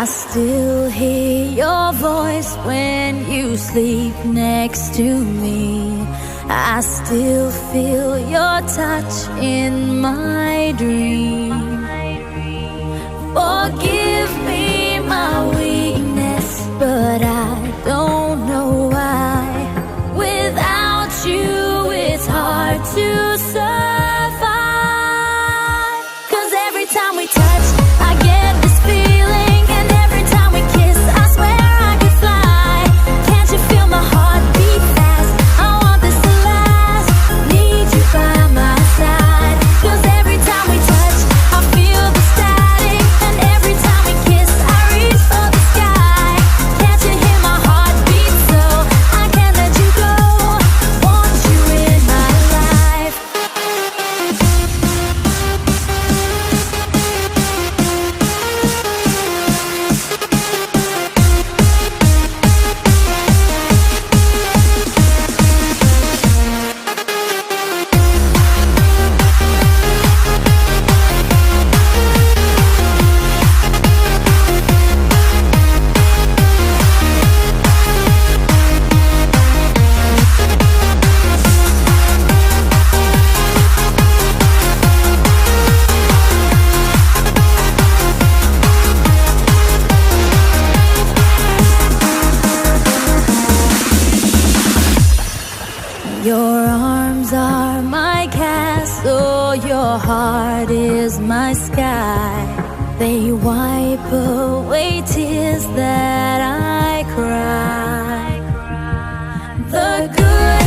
I still hear your voice when you sleep next to me. I still feel your touch in my dream. Forgive me my weakness, but I don't know why. Without you, it's hard to survive. 'Cause every time we touch, I get this feeling, and every time we kiss, I swear I could fly. Can't you feel my heart beat fast? I want this to last. Need you by my side. 'Cause every time we touch, I feel the static, and every time we kiss, I reach for the sky. Can't you hear my heart beat? So I can't let you go. Want you in my life. Your arms are my castle, your heart is my sky. They wipe away tears that I cry. The good